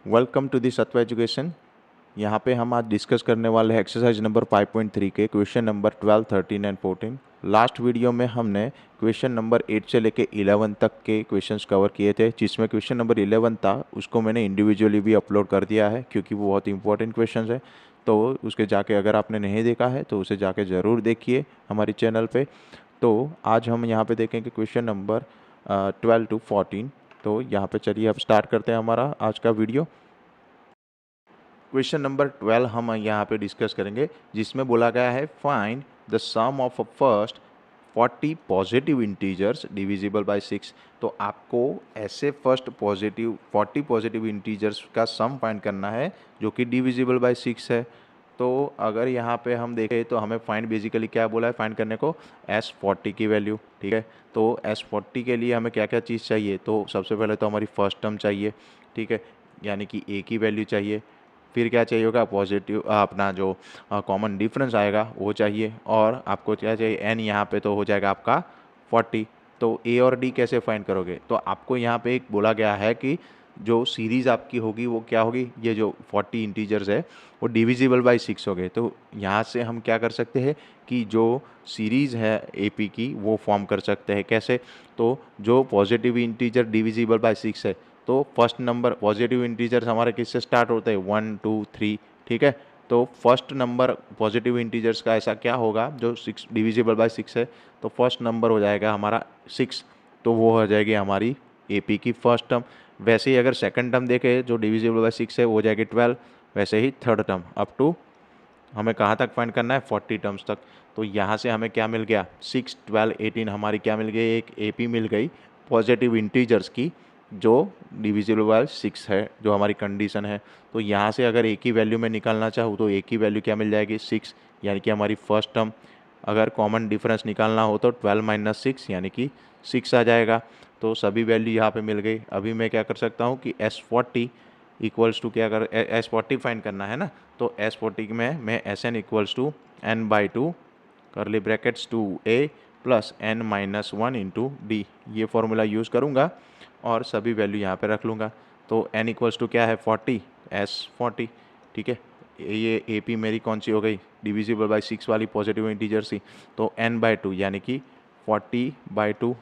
Welcome to the सत्व education. यहाँ पे हम आज डिस्कस करने वाले हैं एक्सरसाइज नंबर 5.3 के question number 12, 13 and 14। Last video में हमने क्वेश्चन नंबर 8 से लेके 11 तक के क्वेश्चंस कवर किए थे, जिसमें क्वेश्चन नंबर 11 था उसको मैंने इंडिविजुअली भी अपलोड कर दिया है क्योंकि वो बहुत इंपॉर्टेंट क्वेश्चन है। तो उसके जाके अगर आपने नहीं देखा है तो उसे जाके ज़रूर देखिए हमारी चैनल पे। तो आज हम यहाँ पे देखेंगे क्वेश्चन नंबर 12 टू 14। तो यहाँ पे चलिए अब स्टार्ट करते हैं हमारा आज का वीडियो। क्वेश्चन नंबर 12 हम यहाँ पे डिस्कस करेंगे, जिसमें बोला गया है find the sum of a first 40 positive integers divisible by 6। तो आपको ऐसे फर्स्ट पॉजिटिव 40 पॉजिटिव इंटीजर्स का सम फाइंड करना है जो कि डिविजिबल बाय 6 है। तो अगर यहाँ पे हम देखें तो हमें फाइंड बेसिकली क्या बोला है फाइंड करने को, S40 की वैल्यू। ठीक है, तो S40 के लिए हमें क्या क्या चीज़ चाहिए, तो सबसे पहले तो हमारी फर्स्ट टर्म चाहिए। ठीक है, यानी कि A की वैल्यू चाहिए। फिर क्या चाहिए होगा, पॉजिटिव अपना जो कॉमन डिफरेंस आएगा वो चाहिए। और आपको क्या चाहिए, एन यहाँ पे तो हो जाएगा आपका 40। तो ए और डी कैसे फाइंड करोगे, तो आपको यहाँ पे एक बोला गया है कि जो सीरीज़ आपकी होगी वो क्या होगी, ये जो 40 इंटीजर्स है वो डिविजिबल बाई 6 हो गए। तो यहाँ से हम क्या कर सकते हैं कि जो सीरीज़ है एपी की वो फॉर्म कर सकते हैं। कैसे, तो जो पॉजिटिव इंटीजर डिविजिबल बाई 6 है तो फर्स्ट नंबर पॉजिटिव इंटीजर्स हमारे किससे स्टार्ट होते हैं, 1 2 3। ठीक है, तो फर्स्ट नंबर पॉजिटिव इंटीजर्स का ऐसा क्या होगा जो 6 डिविजिबल बाय 6 है, तो फर्स्ट नंबर हो जाएगा हमारा 6। तो वो हो जाएगी हमारी एपी की फर्स्ट टर्म। वैसे ही अगर सेकंड टर्म देखें जो डिविजिबल बाय 6 है वो हो जाएगी 12। वैसे ही थर्ड टर्म अप टू हमें कहाँ तक फाइंड करना है, 40 टर्म्स तक। तो यहाँ से हमें क्या मिल गया, 6 12 18 हमारी क्या मिल गई, एक एपी मिल गई पॉजिटिव इंटीजर्स की जो डिविजिबल बाय 6 है, जो हमारी कंडीशन है। तो यहाँ से अगर ए की वैल्यू में निकालना चाहूँ तो ए की वैल्यू क्या मिल जाएगी, 6, यानी कि हमारी फर्स्ट टर्म। अगर कॉमन डिफरेंस निकालना हो तो 12 माइनस 6 यानी कि 6 आ जाएगा। तो सभी वैल्यू यहाँ पे मिल गई। अभी मैं क्या कर सकता हूँ कि S40 इक्वल्स टू क्या कर, S40 फाइंड करना है ना, तो S40 में मैं Sn equals to n/2 curly brackets 2a plus n minus 1 into D, ये फॉर्मूला यूज़ करूँगा और सभी वैल्यू यहाँ पे रख लूँगा। तो n इक्वल्स टू क्या है 40, S40। ठीक है, ये ए पी मेरी कौन सी हो गई, डिविजिबल बाई 6 वाली पॉजिटिव इंटीजर सी। तो n/2 यानी कि 40/2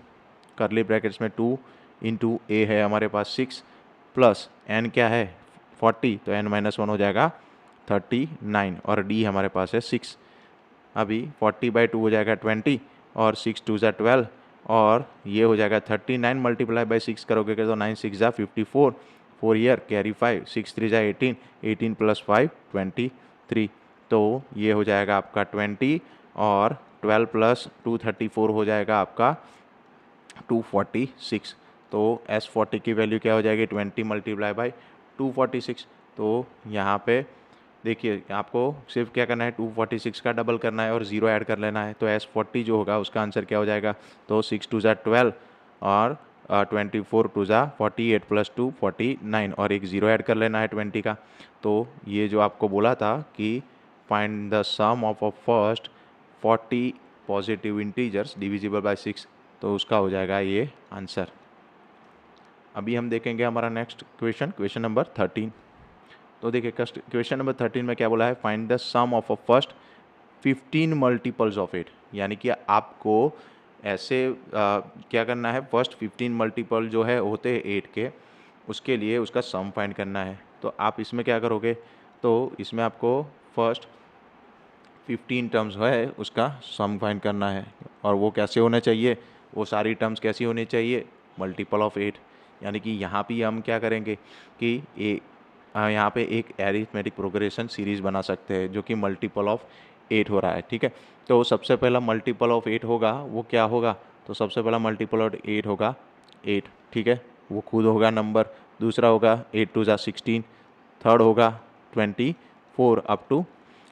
करली ब्रैकेट्स में 2 इंटू ए है हमारे पास 6 प्लस n क्या है 40, तो n माइनस 1 हो जाएगा 39 और d हमारे पास है 6। अभी 40/2 हो जाएगा 20 और 6 2 ज़ा 12 और ये हो जाएगा 39 मल्टीप्लाई बाई 6 करोगे तो 9 6 ज़ा 54, 4 ईयर कैरी 5, 6 3 ज़ा 18, 18 प्लस 5 23। तो ये हो जाएगा आपका 20 और 12 प्लस 2 34 हो जाएगा आपका 246। तो S40 की वैल्यू क्या हो जाएगी, 20 मल्टीप्लाई बाई 246। तो यहाँ पे देखिए आपको सिर्फ क्या करना है, 246 का डबल करना है और 0 ऐड कर लेना है। तो S40 जो होगा उसका आंसर क्या हो जाएगा, तो 6 2 ज़ा 12 और 24 2 ज़ा 48 प्लस 2 49 और एक 0 ऐड कर लेना है 20 का। तो ये जो आपको बोला था कि find the sum of a first 40 positive integers divisible by 6, तो उसका हो जाएगा ये आंसर। अभी हम देखेंगे हमारा नेक्स्ट क्वेश्चन, क्वेश्चन नंबर 13। तो देखिए क्वेश्चन नंबर 13 में क्या बोला है, find the sum of a first 15 multiples of 8। यानी कि आपको ऐसे क्या करना है, फर्स्ट 15 मल्टीपल जो है होते हैं 8 के, उसके लिए उसका सम फाइंड करना है। तो आप इसमें क्या करोगे, तो इसमें आपको फर्स्ट 15 टर्म्स है उसका सम फाइंड करना है। और वो कैसे होना चाहिए, वो सारी टर्म्स कैसी होनी चाहिए, मल्टीपल ऑफ 8। यानी कि यहाँ भी हम क्या करेंगे कि यहाँ पे एक एरिथमेटिक प्रोग्रेशन सीरीज बना सकते हैं जो कि मल्टीपल ऑफ 8 हो रहा है। ठीक है, तो सबसे पहला मल्टीपल ऑफ 8 होगा वो क्या होगा, तो सबसे पहला मल्टीपल ऑफ 8 होगा 8। ठीक है, वो खुद होगा नंबर। दूसरा होगा 8 2 ज़ा 16, थर्ड होगा 24 अप टू,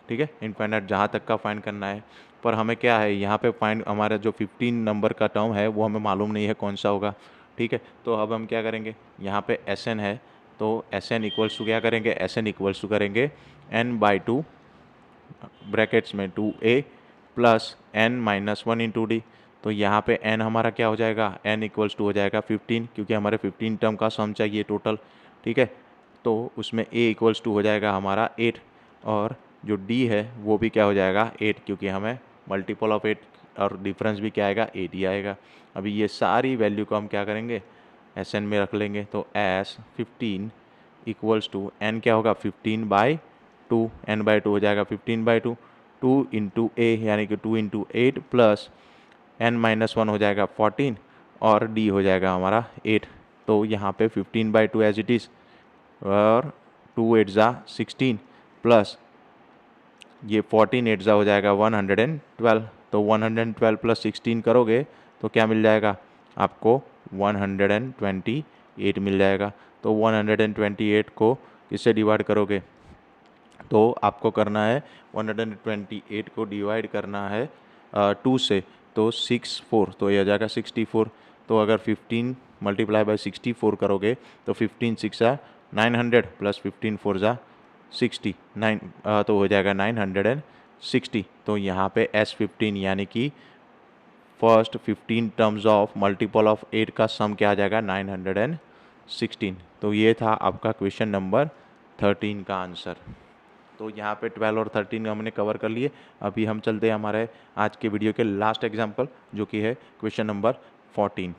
ठीक है, इनफाइनाइट जहाँ तक का फाइंड करना है। पर हमें क्या है यहाँ पे फाइंड, हमारा जो 15 नंबर का टर्म है वो हमें मालूम नहीं है कौन सा होगा। ठीक है, तो अब हम क्या करेंगे, यहाँ पे Sn है तो Sn इक्वल्स टू क्या करेंगे, Sn इक्वल्स टू करेंगे n/2 ब्रैकेट्स में 2a plus n minus 1 into D. तो यहाँ पे n हमारा क्या हो जाएगा, n इक्वल्स टू हो जाएगा 15, क्योंकि हमारे 15 टर्म का सम चाहिए टोटल। ठीक है, तो उसमें a इक्वल्स टू हो जाएगा हमारा 8 और जो d है वो भी क्या हो जाएगा 8, क्योंकि हमें मल्टीपल ऑफ 8 और डिफरेंस भी क्या आएगा 8 ही आएगा। अभी ये सारी वैल्यू को हम क्या करेंगे Sn में रख लेंगे, तो s 15 इक्वल्स टू n क्या होगा 15/2, n/2 हो जाएगा 15/2, 2 इंटू ए यानी कि 2 इंटू 8 प्लस n-1 हो जाएगा 14 और d हो जाएगा हमारा 8। तो यहाँ पे 15/2 एज इट इज़ और 2 8 ज़ा 16 प्लस ये 14 8 ज़ा हो जाएगा 112। तो 112 प्लस 16 करोगे तो क्या मिल जाएगा आपको 128 मिल जाएगा। तो 128 को किससे डिवाइड करोगे, तो आपको करना है 128 को डिवाइड करना है 2 से, तो 64, तो ये आ जाएगा 64। तो अगर 15 मल्टीप्लाई बाय 64 करोगे तो 15 6 900 प्लस 15 4 60 9, तो हो जाएगा 960। तो यहाँ पे S15 यानी कि first 15 terms of multiple of 8 का सम क्या आ जाएगा 916। तो ये था आपका क्वेश्चन नंबर 13 का आंसर। तो यहाँ पे 12 और 13 हमने कवर कर लिए। अभी हम चलते हैं हमारे आज के वीडियो के लास्ट एग्जाम्पल, जो कि है क्वेश्चन नंबर 14।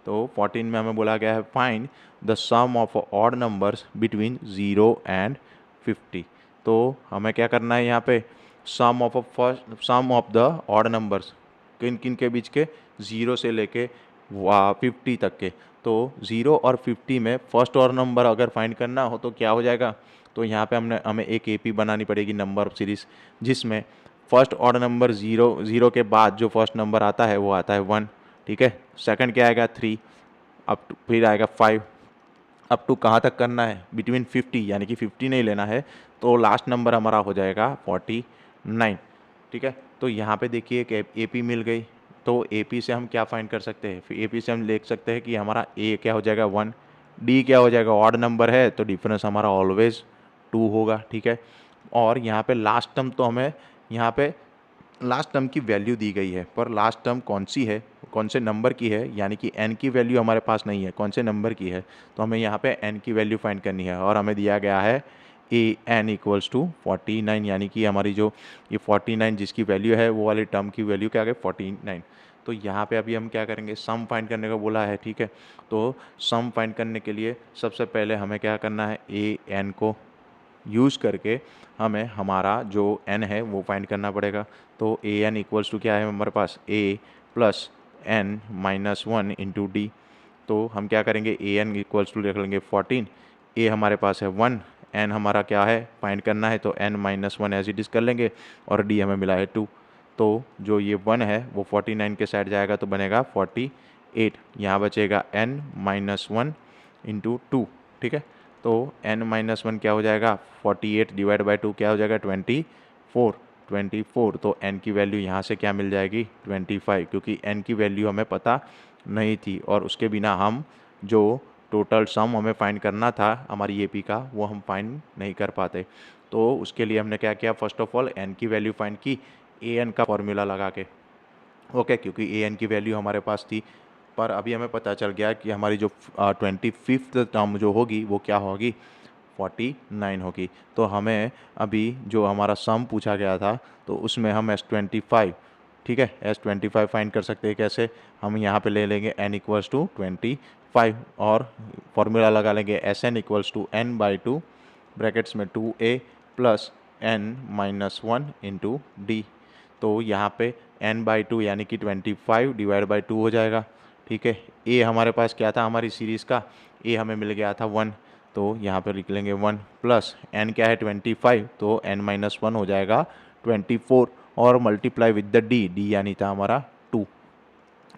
तो 14 में हमें बोला गया है find the sum of odd numbers between 0 and 50। तो हमें क्या करना है यहाँ पे sum of the odd numbers, किन किन के बीच के, 0 से लेके 50 तक के। तो 0 और 50 में फर्स्ट ऑड नंबर अगर फाइंड करना हो तो क्या हो जाएगा, तो यहाँ पे हमें एक एपी बनानी पड़ेगी नंबर ऑफ सीरीज, जिसमें फर्स्ट ऑड नंबर 0 के बाद जो फर्स्ट नंबर आता है वो आता है 1, ठीक है। सेकंड क्या आएगा 3, अप टू फिर आएगा 5, अप टू कहाँ तक करना है बिटवीन 50, यानी कि 50 नहीं लेना है, तो लास्ट नंबर हमारा हो जाएगा 49, ठीक है। तो यहाँ पे देखिए एक एपी मिल गई, तो एपी से हम क्या फाइंड कर सकते हैं, फिर एपी से हम लिख सकते हैं कि हमारा ए क्या हो जाएगा 1, डी क्या हो जाएगा, ऑड नंबर है तो डिफरेंस हमारा ऑलवेज 2 होगा, ठीक है। और यहाँ पे लास्ट टर्म, तो हमें यहाँ पे लास्ट टर्म की वैल्यू दी गई है, पर लास्ट टर्म कौन सी है, कौन से नंबर की है, यानी कि n की वैल्यू हमारे पास नहीं है, कौन से नंबर की है, तो हमें यहाँ पे n की वैल्यू फाइंड करनी है। और हमें दिया गया है n इक्वल्स टू 49, यानी कि हमारी जो ये 49 जिसकी वैल्यू है वो वाली टर्म की वैल्यू क्या है 49। तो यहाँ पे अभी हम क्या करेंगे, सम फाइंड करने का बोला है, ठीक है। तो सम फाइंड करने के लिए सबसे पहले हमें क्या करना है, n को यूज़ करके हमें हमारा जो n है वो फाइंड करना पड़ेगा। तो ए एन इक्वल्स टू क्या है हमारे पास, a plus n-1 into D. तो हम क्या करेंगे, ए एन इक्वल्स टू रख लेंगे 14, a हमारे पास है 1, n हमारा क्या है फाइंड करना है, तो n-1 एज इट इज़ कर लेंगे, और d हमें मिला है 2। तो जो ये 1 है वो 49 के साइड जाएगा तो बनेगा 48, यहाँ बचेगा n-1 इंटू 2, ठीक है। तो n-1 क्या हो जाएगा 48 डिवाइड बाई 2 क्या हो जाएगा 24। तो n की वैल्यू यहाँ से क्या मिल जाएगी 25, क्योंकि n की वैल्यू हमें पता नहीं थी और उसके बिना हम जो टोटल सम हमें फाइंड करना था हमारी एपी का वो हम फाइंड नहीं कर पाते। तो उसके लिए हमने क्या किया, फर्स्ट ऑफ ऑल n की वैल्यू फाइंड की an का फॉर्मूला लगा के, ओके, क्योंकि an की वैल्यू हमारे पास थी। पर अभी हमें पता चल गया कि हमारी जो 25th टर्म जो होगी वो क्या होगी 49 होगी। तो हमें अभी जो हमारा सम पूछा गया था तो उसमें हम S25, ठीक है, S25 फाइंड कर सकते हैं। कैसे, हम यहाँ पे ले लेंगे n इक्वल्स टू 25 और फॉर्मूला लगा लेंगे Sn equals to n/2 brackets में 2a plus n-1 into D. तो यहाँ पे n/2 यानी कि 25 डिवाइड बाई 2 हो जाएगा, ठीक है। a हमारे पास क्या था हमारी सीरीज़ का, a हमें मिल गया था 1, तो यहाँ पे लिख लेंगे 1 प्लस n क्या है 25, तो n-1 हो जाएगा 24 और मल्टीप्लाई विद द d यानी था हमारा 2।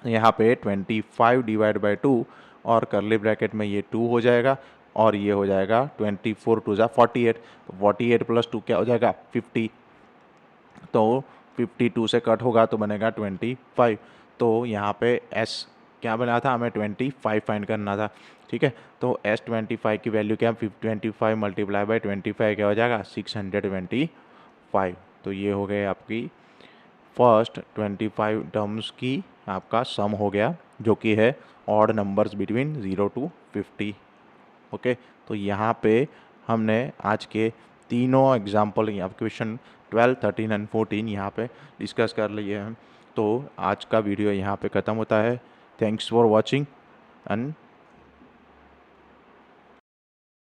यहाँ पे 25 डिवाइड बाई 2 और करली ब्रैकेट में ये 2 हो जाएगा और ये हो जाएगा 24 2 ज़ा 48, तो 48 प्लस 2 क्या हो जाएगा 50। तो 52 से कट होगा तो बनेगा 25। तो यहाँ पे s क्या बना था, हमें 25 फाइंड करना था, ठीक है। तो S25 की वैल्यू क्या, 25 मल्टीप्लाई बाई 25 क्या हो जाएगा 625। तो ये हो गए आपकी फर्स्ट 25 टर्म्स की आपका सम हो गया, जो कि है odd numbers between 0 to 50, okay. तो यहाँ पे हमने आज के तीनों एग्जाम्पल यहाँ क्वेश्चन 12, 13 एंड 14 यहाँ पे डिस्कस कर लिए हैं। तो आज का वीडियो यहाँ पे ख़त्म होता है। Thanks for watching and